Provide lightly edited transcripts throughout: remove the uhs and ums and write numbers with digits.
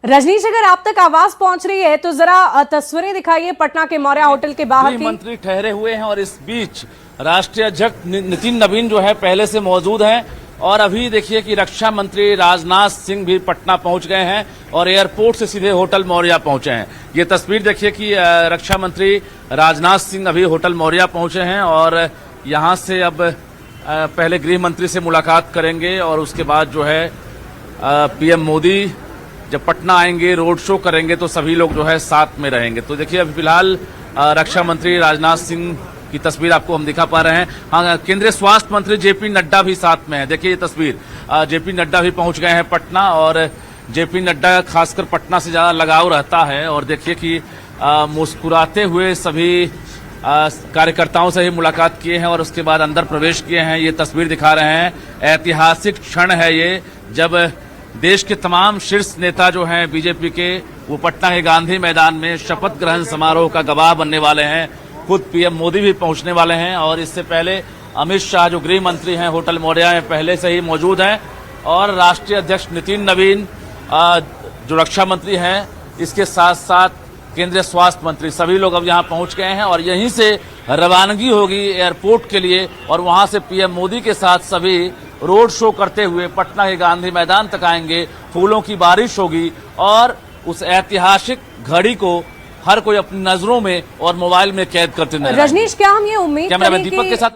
रजनीश, अगर आप तक आवाज पहुंच रही है तो जरा तस्वीरें दिखाइए पटना के मौर्या होटल के बाहर की। मंत्री ठहरे हुए हैं और इस बीच राष्ट्रीय अध्यक्ष नितिन नवीन जो है पहले से मौजूद हैं और अभी देखिए कि रक्षा मंत्री राजनाथ सिंह भी पटना पहुंच गए हैं और एयरपोर्ट से सीधे होटल मौर्या पहुंचे हैं। ये तस्वीर देखिए कि रक्षा मंत्री राजनाथ सिंह अभी होटल मौर्या पहुंचे हैं और यहां से अब पहले गृह मंत्री से मुलाकात करेंगे और उसके बाद जो है पीएम मोदी जब पटना आएंगे रोड शो करेंगे तो सभी लोग जो है साथ में रहेंगे। तो देखिए अभी फिलहाल रक्षा मंत्री राजनाथ सिंह की तस्वीर आपको हम दिखा पा रहे हैं। हाँ, केंद्रीय स्वास्थ्य मंत्री जेपी नड्डा भी साथ में है। देखिए ये तस्वीर, जेपी नड्डा भी पहुंच गए हैं पटना और जेपी नड्डा खासकर पटना से ज्यादा लगाव रहता है और देखिए कि मुस्कुराते हुए सभी कार्यकर्ताओं से ही मुलाकात किए हैं और उसके बाद अंदर प्रवेश किए हैं। ये तस्वीर दिखा रहे हैं, ऐतिहासिक क्षण है ये जब देश के तमाम शीर्ष नेता जो हैं बीजेपी के वो पटना के गांधी मैदान में शपथ ग्रहण समारोह का गवाह बनने वाले हैं। खुद पीएम मोदी भी पहुंचने वाले हैं और इससे पहले अमित शाह जो गृह मंत्री हैं होटल मौर्या में पहले से ही मौजूद हैं और राष्ट्रीय अध्यक्ष नितिन नवीन जो रक्षा मंत्री हैं इसके साथ साथ केंद्रीय स्वास्थ्य मंत्री सभी लोग अब यहाँ पहुंच गए हैं और यहीं से रवानगी होगी एयरपोर्ट के लिए और वहां से पीएम मोदी के साथ सभी रोड शो करते हुए पटना के गांधी मैदान तक आएंगे। फूलों की बारिश होगी और उस ऐतिहासिक घड़ी को हर कोई अपनी नजरों में और मोबाइल में कैद करते नजर आएंगे। रजनीश, क्या हम ये उम्मीद कैमरामैन दीपक के साथ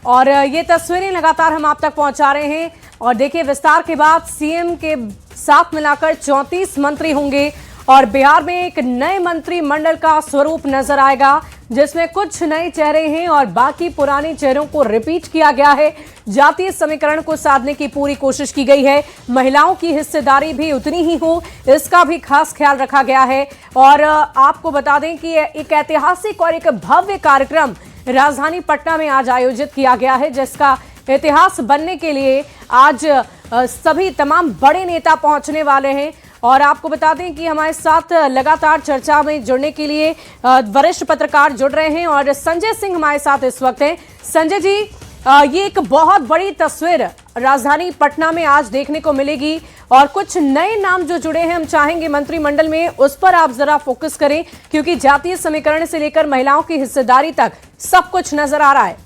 और ये तस्वीरें लगातार हम आप तक पहुंचा रहे हैं और देखिए विस्तार के बाद सीएम के साथ मिलाकर 34 मंत्री होंगे और बिहार में एक नए मंत्रिमंडल का स्वरूप नजर आएगा जिसमें कुछ नए चेहरे हैं और बाकी पुराने चेहरों को रिपीट किया गया है। जातीय समीकरण को साधने की पूरी कोशिश की गई है। महिलाओं की हिस्सेदारी भी उतनी ही हो इसका भी खास ख्याल रखा गया है और आपको बता दें कि एक ऐतिहासिक और एक भव्य कार्यक्रम राजधानी पटना में आज आयोजित किया गया है जिसका इतिहास बनने के लिए आज सभी तमाम बड़े नेता पहुंचने वाले हैं और आपको बता दें कि हमारे साथ लगातार चर्चा में जुड़ने के लिए वरिष्ठ पत्रकार जुड़ रहे हैं और संजय सिंह हमारे साथ इस वक्त हैं। संजय जी, ये एक बहुत बड़ी तस्वीर राजधानी पटना में आज देखने को मिलेगी और कुछ नए नाम जो जुड़े हैं हम चाहेंगे मंत्रिमंडल में उस पर आप जरा फोकस करें क्योंकि जातीय समीकरण से लेकर महिलाओं की हिस्सेदारी तक सब कुछ नजर आ रहा है।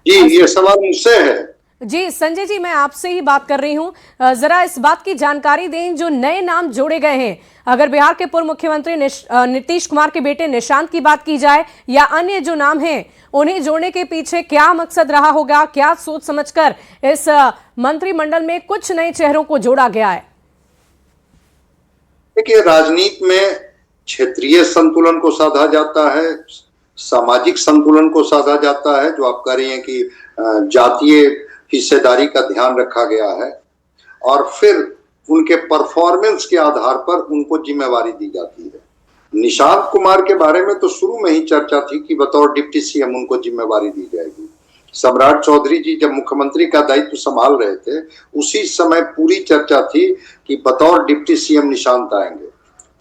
जी, ये सवाल मुझसे है। जी संजय जी, मैं आपसे ही बात कर रही हूं। जरा इस बात की जानकारी दें जो नए नाम जोड़े गए हैं। अगर बिहार के पूर्व मुख्यमंत्री नीतीश कुमार के बेटे निशांत की बात की जाए या अन्य जो नाम हैं उन्हें जोड़ने के पीछे क्या मकसद रहा होगा, क्या सोच समझकर इस मंत्रिमंडल में कुछ नए चेहरों को जोड़ा गया है? देखिए, राजनीति में क्षेत्रीय संतुलन को साधा जाता है, सामाजिक संतुलन को साधा जाता है। जो आप कह रही हैं कि जातीय हिस्सेदारी का ध्यान रखा गया है और फिर उनके परफॉर्मेंस के आधार पर उनको जिम्मेवारी दी जाती है। निशांत कुमार के बारे में तो शुरू में ही चर्चा थी कि बतौर डिप्टी सीएम उनको जिम्मेवारी दी जाएगी। सम्राट चौधरी जी जब मुख्यमंत्री का दायित्व संभाल रहे थे उसी समय पूरी चर्चा थी कि बतौर डिप्टी सीएम निशांत आएंगे।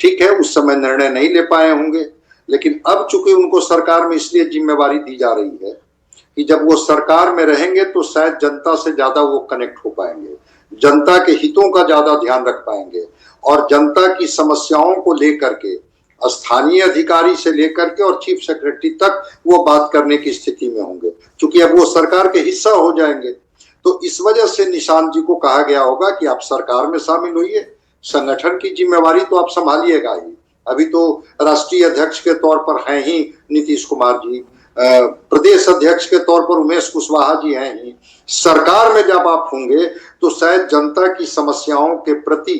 ठीक है, उस समय निर्णय नहीं ले पाए होंगे लेकिन अब चूंकि उनको सरकार में इसलिए जिम्मेवारी दी जा रही है कि जब वो सरकार में रहेंगे तो शायद जनता से ज्यादा वो कनेक्ट हो पाएंगे, जनता के हितों का ज्यादा ध्यान रख पाएंगे और जनता की समस्याओं को लेकर के स्थानीय अधिकारी से लेकर के और चीफ सेक्रेटरी तक वो बात करने की स्थिति में होंगे। क्योंकि अब वो सरकार के हिस्सा हो जाएंगे तो इस वजह से निशांत जी को कहा गया होगा कि आप सरकार में शामिल होइए, संगठन की जिम्मेवारी तो आप संभालिएगा ही। अभी तो राष्ट्रीय अध्यक्ष के तौर पर हैं ही नीतीश कुमार जी, प्रदेश अध्यक्ष के तौर पर उमेश कुशवाहा जी हैं ही। सरकार में जब आप होंगे तो शायद जनता की समस्याओं के प्रति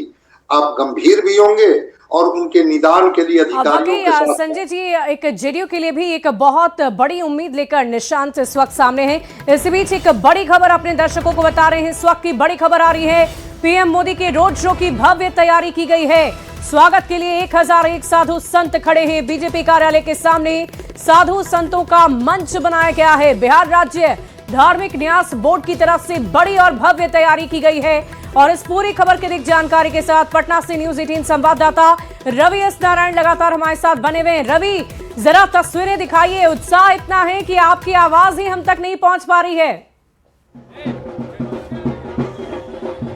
आप गंभीर भी होंगे और उनके निदान के लिए अधिकारियों के साथ। संजय जी, एक जेडीयू के लिए भी एक बहुत बड़ी उम्मीद लेकर निशांत इस वक्त सामने है। इसी बीच एक बड़ी खबर अपने दर्शकों को बता रहे हैं। इस वक्त की बड़ी खबर आ रही है, पीएम मोदी के रोड शो की भव्य तैयारी की गई है। स्वागत के लिए 1001 साधु संत खड़े हैं बीजेपी कार्यालय के सामने। साधु संतों का मंच बनाया गया है। बिहार राज्य धार्मिक न्यास बोर्ड की तरफ से बड़ी और भव्य तैयारी की गई है और इस पूरी खबर की अधिक जानकारी के साथ पटना से न्यूज 18 संवाददाता रवि एस नारायण लगातार हमारे साथ बने हुए हैं। रवि, जरा तस्वीरें दिखाइए। उत्साह इतना है कि आपकी आवाज ही हम तक नहीं पहुंच पा रही है।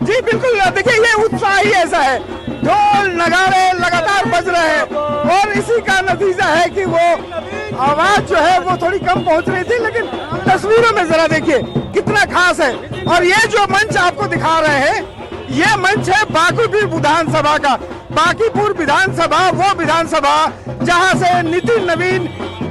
जी बिल्कुल, देखिए ये उत्साह ही ऐसा है, ढोल नगाड़े लगातार बज रहे हैं और इसी का नतीजा है कि वो आवाज जो है वो थोड़ी कम पहुंच रही थी, लेकिन तस्वीरों में जरा देखिए कितना खास है। और ये जो मंच आपको दिखा रहे हैं, ये मंच है बांकीपुर विधानसभा का। बांकीपुर विधानसभा वो विधानसभा जहां से नितिन नवीन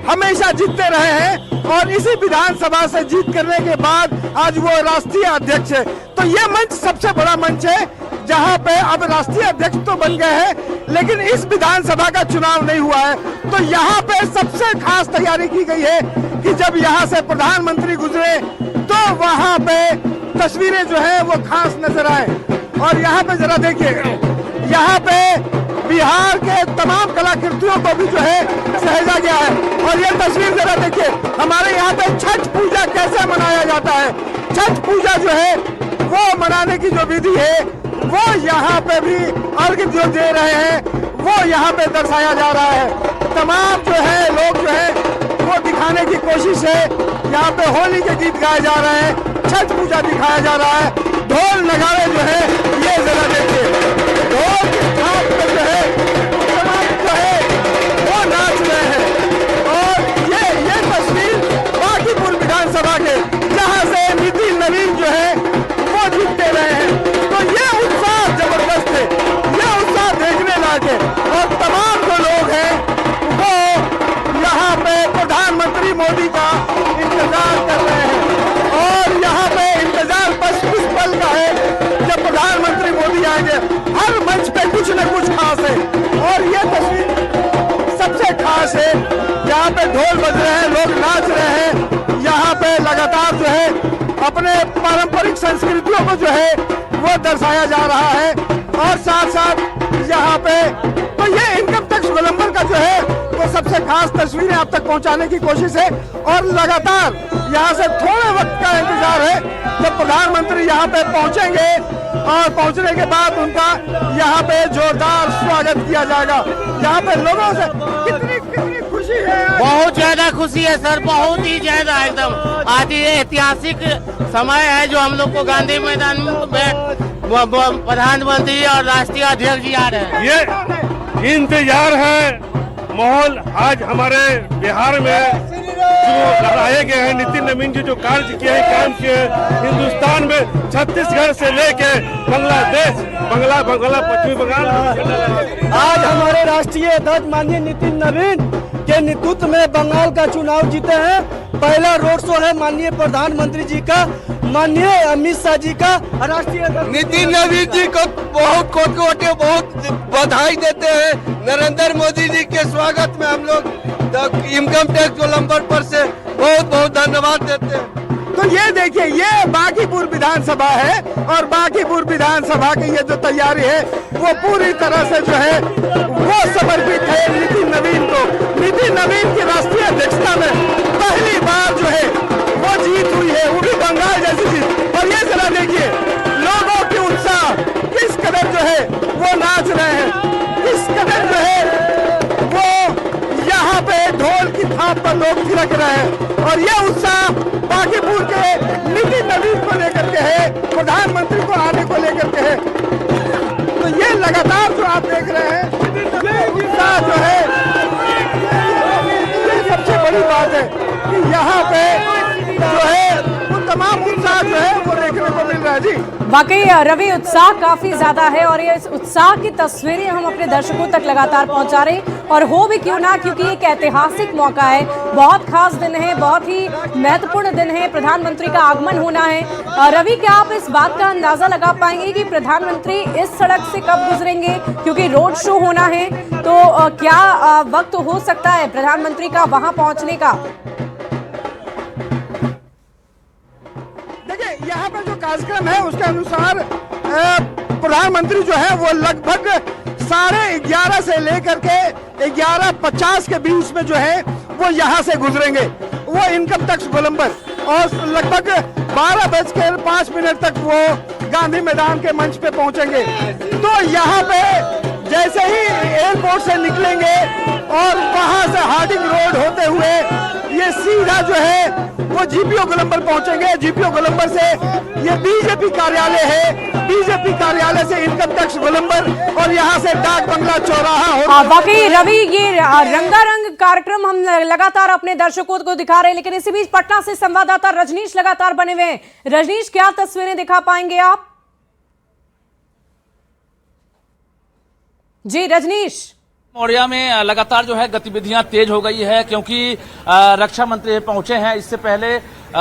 हमेशा जीतते रहे हैं और इसी विधानसभा से जीत करने के बाद आज वो राष्ट्रीय अध्यक्ष है। तो ये मंच सबसे बड़ा मंच है जहां पे अब राष्ट्रीय अध्यक्ष तो बन गए हैं, लेकिन इस विधानसभा का चुनाव नहीं हुआ है। तो यहाँ पे सबसे खास तैयारी की गई है कि जब यहाँ से प्रधानमंत्री गुजरे तो वहाँ पे तस्वीरें जो है वो खास नजर आए। और यहाँ पे जरा देखिए, यहाँ पे बिहार के तमाम कलाकृतियों को भी जो है सहेजा गया है। और ये तस्वीर जरा देखिए, हमारे यहाँ पे छठ पूजा कैसे मनाया जाता है। छठ पूजा जो है वो मनाने की जो विधि है वो यहाँ पे भी अर्घ्य जो दे रहे हैं वो यहाँ पे दर्शाया जा रहा है। तमाम जो है लोग जो है वो दिखाने की कोशिश है। यहाँ पे होली के गीत गाए जा रहे हैं, छठ पूजा दिखाया जा रहा है, ढोल नगाड़े जो है ये जरा देखिए, ढोल की थाप पे जो है तमाम जो है वो नाच रहे हैं। और ये तस्वीर बांकीपुर विधानसभा के जहाँ से नितिन नवीन जो है वो जीतते रहे हैं। तो ये उत्साह जबरदस्त है, ये उत्साह देखने लायक है। और तमाम जो लोग हैं वो यहाँ पे प्रधानमंत्री मोदी का इंतजार कर रहे हैं और यहाँ पे इंतजार बस उस पल का है जब प्रधानमंत्री मोदी आएंगे। हर मंच पे कुछ न कुछ खास है और ये तस्वीर सबसे खास है। यहाँ पे ढोल बज रहे हैं, लोग नाच रहे हैं, यहाँ पे लगातार जो है अपने पारंपरिक संस्कृतियों को जो है वो दर्शाया जा रहा है। और साथ साथ यहाँ पे तो ये इनकम टैक्स गोलंबर का जो है वो सबसे खास तस्वीरें आप तक पहुंचाने की कोशिश है। और लगातार यहाँ से थोड़े वक्त का इंतजार है जब प्रधानमंत्री यहाँ पे पहुंचेंगे और पहुंचने के बाद उनका यहाँ पे जोरदार स्वागत किया जाएगा। यहाँ पे लोगों से कितनी खुशी है। बहुत ज्यादा खुशी है सर, बहुत ही ज्यादा एकदम। आज ये ऐतिहासिक समय है जो हम लोग को गांधी मैदान में प्रधानमंत्री और राष्ट्रीय अध्यक्ष जी आ रहे हैं। ये इंतजार है माहौल आज हमारे बिहार में जो लहराए गए हैं। नितिन नवीन जी जो कार्य किए हैं, काम किए हैं हिंदुस्तान में, छत्तीसगढ़ से लेके बांग्लादेश, पश्चिमी बंगाल। आज हमारे राष्ट्रीय अध्यक्ष माननीय नितिन नवीन के नेतृत्व में बंगाल का चुनाव जीते हैं। पहला रोड शो है माननीय प्रधानमंत्री जी का, माननीय अमित शाह जी का। राष्ट्रीय नितिन नवीन जी को बहुत कोटि बहुत बधाई देते हैं। नरेंद्र मोदी जी के स्वागत में हम लोग इनकम टैक्स गोलंबर पर से बहुत बहुत धन्यवाद देते हैं। तो ये देखिए, ये बांकीपुर विधानसभा है और बांकीपुर विधानसभा की ये जो तैयारी है वो पूरी तरह से जो है वो समर्पित है नितिन नवीन को। नितिन नवीन की राष्ट्रीय अध्यक्षता में पहली बार जो है वो जीत हुई है, वो भी बंगाल जैसी जीत। और ये जरा देखिए लोगों की उत्साह किस कदर जो है वो नाच रहे हैं, किस कदर जो है वो यहाँ पे ढोल की थाप पर लोग थिरक रहे हैं। और ये उत्साह बांकीपुर के नितिन नवीन को लेकर के है, प्रधानमंत्री को आने को लेकर के है। तो ये लगातार जो आप देख रहे हैं ये उत्साह जो है, ये सबसे बड़ी बात है कि यहाँ पे जो है वो तमाम उत्साह जो है वो देखने को मिल रहा है। जी वाकई रवि, उत्साह काफी ज्यादा है और ये इस उत्साह की तस्वीरें हम अपने दर्शकों तक लगातार पहुंचा रहे हैं। और हो भी क्यों ना, क्योंकि एक ऐतिहासिक मौका है, बहुत खास दिन है, बहुत ही महत्वपूर्ण दिन है, प्रधानमंत्री का आगमन होना है। रवि, क्या आप इस बात का अंदाजा लगा पाएंगे कि प्रधानमंत्री इस सड़क से कब गुजरेंगे, क्योंकि रोड शो होना है, तो क्या वक्त हो सकता है प्रधानमंत्री का वहां पहुंचने का? देखिए यहाँ पे जो कार्यक्रम है उसके अनुसार प्रधानमंत्री जो है वो लगभग 11:30 से लेकर के 11:50 के बीच में जो है वो यहाँ से गुजरेंगे, वो इनकम टैक्स गोलंबर। और लगभग 12:05 तक वो गांधी मैदान के मंच पे पहुंचेंगे। तो यहाँ पे जैसे ही एयरपोर्ट से निकलेंगे और वहां से हार्डिंग रोड होते हुए ये सीधा जो है वो जीपीओ गोलंबर पहुंचेंगे। जीपीओ गोलंबर से ये बीजेपी कार्यालय है, बीजेपी कार्यालय से इनकम टैक्स गोलंबर और यहाँ से डाक बंगला चौराहा होगा। वाकई रवि, ये रंगारंग कार्यक्रम हम लगातार अपने दर्शकों को दिखा रहे हैं, लेकिन इसी बीच पटना से संवाददाता रजनीश लगातार बने हुए हैं। रजनीश, क्या तस्वीरें दिखा पाएंगे आप? जी रजनीश। मौर्या में लगातार जो है गतिविधियां तेज हो गई है, क्योंकि रक्षा मंत्री पहुंचे हैं। इससे पहले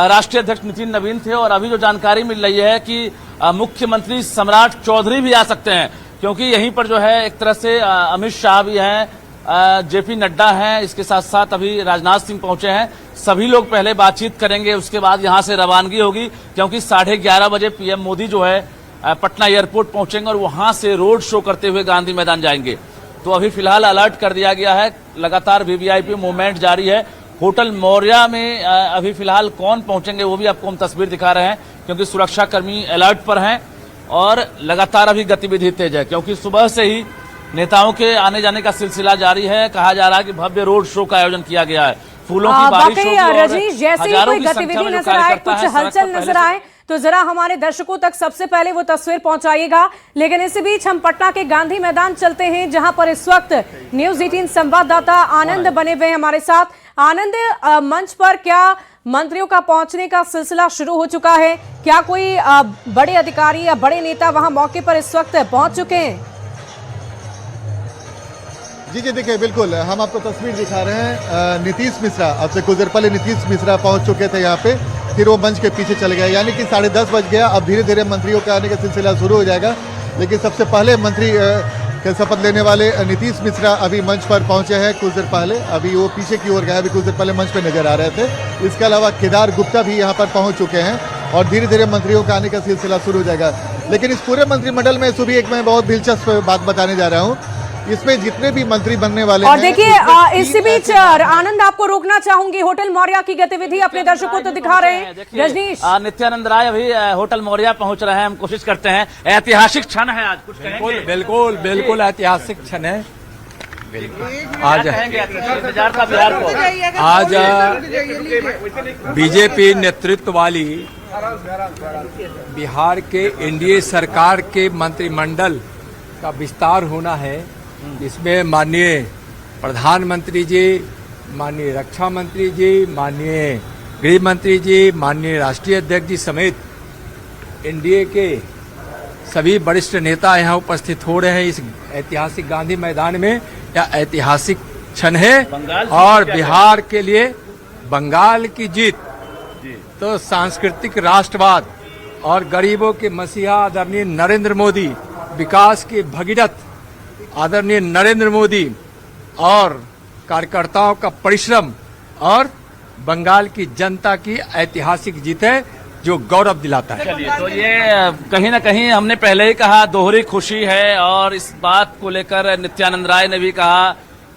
राष्ट्रीय अध्यक्ष नितिन नवीन थे, और अभी जो जानकारी मिल रही है कि मुख्यमंत्री सम्राट चौधरी भी आ सकते हैं, क्योंकि यहीं पर जो है एक तरह से अमित शाह भी हैं, जेपी नड्डा हैं, इसके साथ साथ अभी राजनाथ सिंह पहुंचे हैं। सभी लोग पहले बातचीत करेंगे, उसके बाद यहां से रवानगी होगी, क्योंकि 11:30 बजे पीएम मोदी जो है पटना एयरपोर्ट पहुंचेंगे और वहां से रोड शो करते हुए गांधी मैदान जाएंगे। तो अभी फिलहाल अलर्ट कर दिया गया है, लगातार वीवीआईपी मूवमेंट जारी है। होटल मौर्या में अभी फिलहाल कौन पहुंचेंगे वो भी आपको हम तस्वीर दिखा रहे हैं, क्योंकि सुरक्षा कर्मी अलर्ट पर हैं और लगातार अभी गतिविधि तेज है, क्योंकि सुबह से ही नेताओं के आने जाने का सिलसिला जारी है। कहा जा रहा है कि भव्य रोड शो का आयोजन किया गया है, फूलों की बारिश होगी और रजनीश, जैसे ही कोई गतिविधि नजर आए, कुछ हलचल नजर आए, तो जरा हमारे दर्शकों तक सबसे पहले वो तस्वीर पहुंचाइएगा। लेकिन इसी बीच हम पटना के गांधी मैदान चलते हैं, जहां पर इस वक्त न्यूज़ 18 संवाददाता आनंद बने हुए हैं हमारे साथ। आनंद, मंच पर क्या मंत्रियों का पहुंचने का सिलसिला शुरू हो चुका है? क्या कोई बड़े अधिकारी या बड़े नेता वहां मौके पर इस वक्त पहुंच चुके हैं? जी देखिए, बिल्कुल हम आपको तस्वीर दिखा रहे हैं। नीतीश मिश्रा, अब से कुछ देर पहले नीतीश मिश्रा पहुंच चुके थे यहाँ पे, फिर वो मंच के पीछे चले गए, यानी कि 10:30 बज गया। अब धीरे धीरे मंत्रियों के आने का सिलसिला शुरू हो जाएगा, लेकिन सबसे पहले मंत्री के शपथ लेने वाले नीतीश मिश्रा अभी मंच पर पहुंचे हैं कुछ देर पहले। अभी वो पीछे की ओर गए, अभी कुछ देर पहले मंच पर नजर आ रहे थे। इसके अलावा केदार गुप्ता भी यहाँ पर पहुंच चुके हैं और धीरे धीरे मंत्रियों का आने का सिलसिला शुरू हो जाएगा। लेकिन इस पूरे मंत्रिमंडल में सुबह एक मैं बहुत दिलचस्प बात बताने जा रहा हूँ। इसमें जितने भी मंत्री बनने वाले और देखिए, इसी बीच आनंद आपको रोकना चाहूंगी, होटल मौर्या की गतिविधि अपने दर्शकों को दिखा रहे हैं। रजनीश, नित्यानंद राय अभी होटल मौर्या पहुंच रहे हैं, हम कोशिश करते हैं। ऐतिहासिक क्षण है आज, कुछ कहेंगे? बिल्कुल ऐतिहासिक क्षण है। आज बीजेपी नेतृत्व वाली बिहार के एनडीए सरकार के मंत्रिमंडल का विस्तार होना है। इसमें माननीय प्रधानमंत्री जी, माननीय रक्षा मंत्री जी, माननीय गृह मंत्री जी, माननीय राष्ट्रीय अध्यक्ष जी समेत एनडीए के सभी वरिष्ठ नेता यहाँ उपस्थित हो रहे हैं इस ऐतिहासिक गांधी मैदान में। यह ऐतिहासिक क्षण है और बिहार के लिए बंगाल की जीत तो सांस्कृतिक राष्ट्रवाद और गरीबों के मसीहा आदरणीय नरेंद्र मोदी, विकास के भगीरथ आदरणीय नरेंद्र मोदी और कार्यकर्ताओं का परिश्रम और बंगाल की जनता की ऐतिहासिक जीत है, जो गौरव दिलाता है। चलिए, तो ये कहीं ना कहीं हमने पहले ही कहा दोहरी खुशी है, और इस बात को लेकर नित्यानंद राय ने भी कहा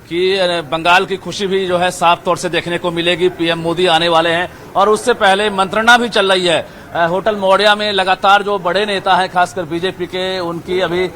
कि बंगाल की खुशी भी जो है साफ तौर से देखने को मिलेगी। पीएम मोदी आने वाले हैं और उससे पहले मंत्रणा भी चल रही है। होटल मौर्या में लगातार जो बड़े नेता हैं, खासकर बीजेपी के, उनकी अभी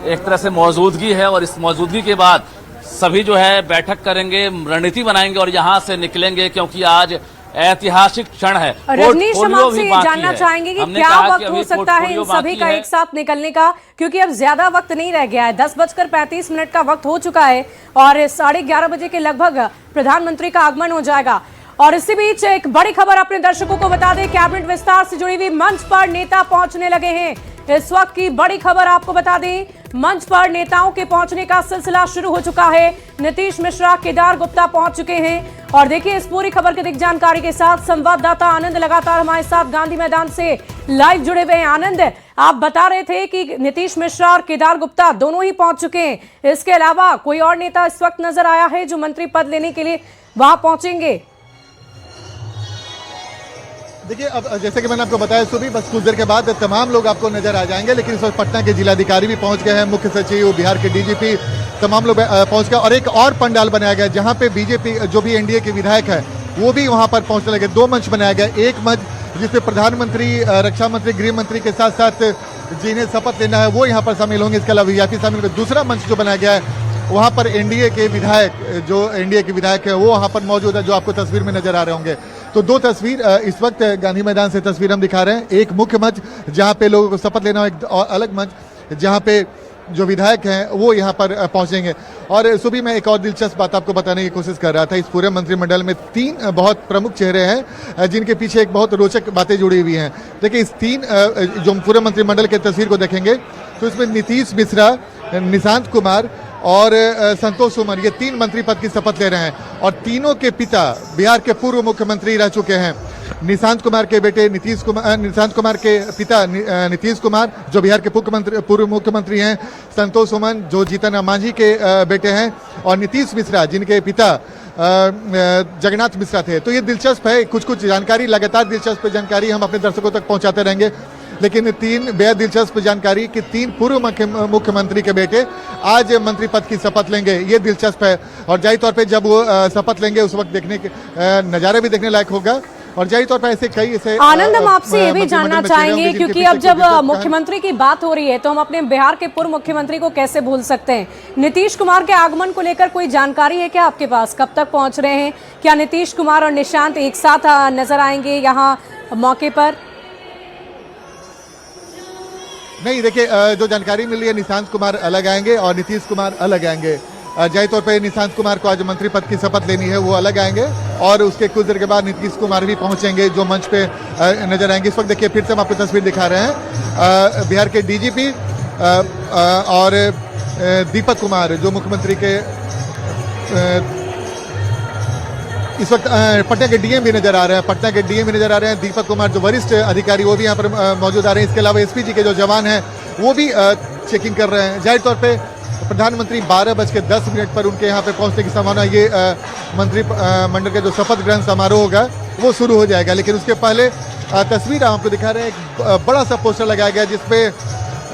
एक तरह से मौजूदगी है, और इस मौजूदगी के बाद सभी जो है बैठक करेंगे, रणनीति बनाएंगे और यहाँ से निकलेंगे, क्योंकि आज ऐतिहासिक क्षण है। रजनीश, हम आपसे ये जानना चाहेंगे कि क्या वक्त हो सकता है इन सभी का एक साथ निकलने का, क्योंकि अब ज्यादा वक्त नहीं रह गया है। 10:35 का वक्त हो चुका है और 11:30 बजे के लगभग प्रधानमंत्री का आगमन हो जाएगा। और इसी बीच एक बड़ी खबर अपने दर्शकों को बता दें, कैबिनेट विस्तार से जुड़ी हुई मंच पर नेता पहुंचने लगे हैं। इस वक्त की बड़ी खबर आपको बता दें, मंच पर नेताओं के पहुंचने का सिलसिला शुरू हो चुका है। नीतीश मिश्रा, केदार गुप्ता पहुंच चुके हैं। और देखिए, इस पूरी खबर की अधिक जानकारी के साथ संवाददाता आनंद लगातार हमारे साथ गांधी मैदान से लाइव जुड़े हुए हैं। आनंद, आप बता रहे थे कि नीतीश मिश्रा और केदार गुप्ता दोनों ही पहुंच चुके हैं। इसके अलावा कोई और नेता इस वक्त नजर आया है जो मंत्री पद लेने के लिए वहां पहुंचेंगे? देखिए, अब जैसे कि मैंने आपको बताया, सुबह बस कुछ देर के बाद तमाम लोग आपको नजर आ जाएंगे, लेकिन इस वक्त पटना के जिलाधिकारी भी पहुंच गए हैं, मुख्य सचिव, बिहार के डीजीपी, तमाम लोग पहुंच गए। और एक और पंडाल बनाया गया जहां पे बीजेपी जो भी एनडीए के विधायक है वो भी वहां पर पहुंचने लगे। 2 मंच बनाया गया, एक मंच जिसमें प्रधानमंत्री, रक्षा मंत्री, गृह मंत्री के साथ साथ जिन्हें शपथ लेना है वो यहाँ पर शामिल होंगे। इसके अलावा वीआईपी शामिल होंगे। दूसरा मंच जो बनाया गया है वहाँ पर एनडीए के विधायक, जो एनडीए के विधायक है वो वहाँ पर मौजूद है, जो आपको तस्वीर में नजर आ रहे होंगे। तो दो तस्वीर इस वक्त गांधी मैदान से तस्वीर हम दिखा रहे हैं। एक मुख्य मंच जहाँ पे लोगों को शपथ लेना हो, एक और अलग मंच जहाँ पे जो विधायक हैं वो यहाँ पर पहुंचेंगे। और सुबह मैं एक और दिलचस्प बात आपको बताने की कोशिश कर रहा था। इस पूरे मंत्रिमंडल में 3 बहुत प्रमुख चेहरे हैं जिनके पीछे एक बहुत रोचक बातें जुड़ी हुई हैं। देखिए, इस 3 जो पूरे मंत्रिमंडल के तस्वीर को देखेंगे तो इसमें नीतीश मिश्रा, निशांत कुमार और संतोष सुमन, ये 3 मंत्री पद की शपथ ले रहे हैं। और तीनों के पिता बिहार के पूर्व मुख्यमंत्री रह चुके हैं। निशांत कुमार के बेटे निशांत कुमार के पिता नीतीश कुमार, जो बिहार के पूर्व मुख्यमंत्री हैं, संतोष सुमन जो जीतन राम मांझी के बेटे हैं, और नीतीश मिश्रा जिनके पिता जगन्नाथ मिश्रा थे। तो ये दिलचस्प है, कुछ जानकारी, लगातार दिलचस्प जानकारी हम अपने दर्शकों तक पहुंचाते रहेंगे। लेकिन 3 बेहद दिलचस्प जानकारी कि 3 पूर्व मुख्यमंत्री के बेटे आज मंत्री पद की शपथ लेंगे, ये दिलचस्प है। और जाहिर तौर पे जब वो शपथ लेंगे उस वक्त देखने के नज़ारे भी देखने लायक होगा। और जाहिर तौर पर ऐसे कई ऐसे आनंद, हम आपसे ये भी जानना चाहेंगे, क्योंकि अब जब मुख्यमंत्री की बात हो रही है तो हम अपने बिहार के पूर्व मुख्यमंत्री को कैसे भूल सकते हैं। नीतीश कुमार के आगमन को लेकर कोई जानकारी है क्या आपके पास? कब तक पहुंच रहे हैं? क्या नीतीश कुमार और निशांत एक साथ नजर आएंगे यहाँ मौके पर? नहीं, देखिए, जो जानकारी मिली है निशांत कुमार अलग आएंगे और नीतीश कुमार अलग आएंगे। जाहिर तौर पे निशांत कुमार को आज मंत्री पद की शपथ लेनी है, वो अलग आएंगे। और उसके कुछ देर के बाद नीतीश कुमार भी पहुंचेंगे, जो मंच पे नजर आएंगे। इस वक्त देखिए, फिर से हम आपको तस्वीर दिखा रहे हैं। बिहार के डीजीपी और दीपक कुमार जो मुख्यमंत्री के इस वक्त पटना के डीएम भी नजर आ रहे हैं। पटना के डीएम भी नजर आ रहे हैं। दीपक कुमार जो वरिष्ठ अधिकारी वो भी यहाँ पर मौजूद आ रहे हैं। इसके अलावा एसपीजी के जो जवान हैं वो भी चेकिंग कर रहे हैं। जाहिर तौर पे प्रधानमंत्री 12:10 पर उनके यहाँ पे पहुँचने की संभावना, ये मंत्रिमंडल का जो शपथ ग्रहण समारोह होगा वो शुरू हो जाएगा। लेकिन उसके पहले तस्वीर हम आपको दिखा रहे हैं। एक बड़ा सा पोस्टर लगाया गया जिसपे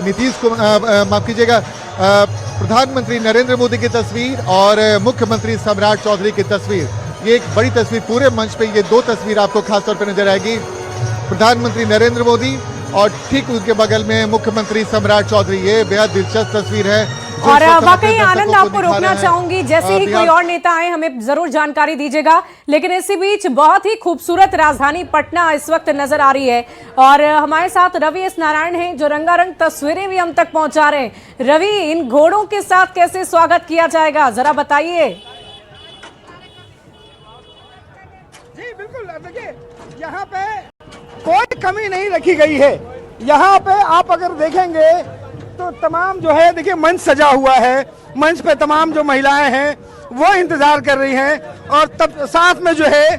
नीतीश कुमार, माफ कीजिएगा, प्रधानमंत्री नरेंद्र मोदी की तस्वीर और मुख्यमंत्री सम्राट चौधरी की तस्वीर। ये एक बड़ी तस्वीर, पूरे मंच पे ये 2 तस्वीर आपको खासतौर पे नजर आएगी। प्रधानमंत्री नरेंद्र मोदी और ठीक उनके बगल में मुख्यमंत्री सम्राट चौधरी। ये बेहद दिलचस्प तस्वीर है। और वाकई आनंद, आपको रोकना चाहूंगी, जैसे ही कोई और नेता आए हमें जरूर जानकारी दीजिएगा। लेकिन इसी बीच बहुत ही खूबसूरत राजधानी पटना इस वक्त नजर आ रही है और हमारे साथ रवि एस नारायण हैं जो रंगारंग तस्वीरें भी हम तक पहुंचा रहे हैं। रवि, इन घोड़ों के साथ कैसे स्वागत किया जाएगा, जरा बताइए। जी बिल्कुल, देखिए यहाँ पे कोई कमी नहीं रखी गई है। यहाँ पे आप अगर देखेंगे तो तमाम जो है, देखिए मंच सजा हुआ है। मंच पे तमाम जो महिलाएं हैं वो इंतजार कर रही हैं। और तब साथ में जो है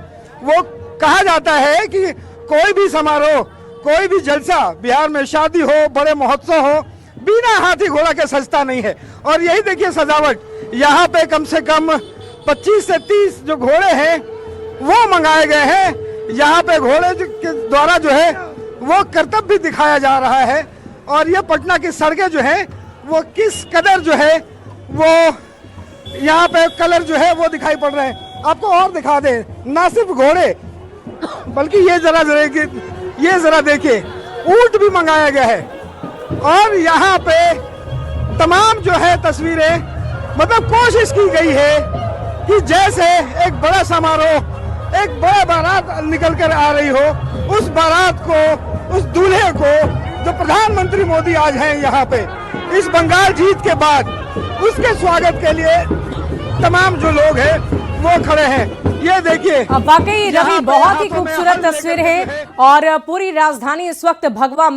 वो कहा जाता है कि कोई भी समारोह, कोई भी जलसा, बिहार में शादी हो, बड़े महोत्सव हो, बिना हाथी घोड़ा के सजता नहीं है। और यही देखिए सजावट, यहाँ पे कम से कम 25 से 30 जो घोड़े हैं वो मंगाए गए हैं। यहाँ पे घोड़े के द्वारा जो है वो करतब भी दिखाया जा रहा है। और ये पटना की सड़कें जो है वो किस कदर जो है वो यहाँ पे कलर जो है वो दिखाई पड़ रहे हैं। आपको और दिखा दे, ना सिर्फ घोड़े बल्कि ये जरा देखिए, ऊंट भी मंगाया गया है। और यहाँ पे तमाम जो है तस्वीरें, मतलब कोशिश की गई है कि जैसे एक बड़ा समारोह, एक बड़ा बारात निकल कर आ रही हो, उस बारात को, उस दूल्हे को, जो प्रधानमंत्री मोदी आज हैं यहाँ पे इस बंगाल जीत के बाद, उसके स्वागत के लिए तमाम जो लोग हैं वो खड़े हैं। ये देखिए, वाकई रवि बहुत ही खूबसूरत तस्वीर है और पूरी राजधानी इस वक्त भगवा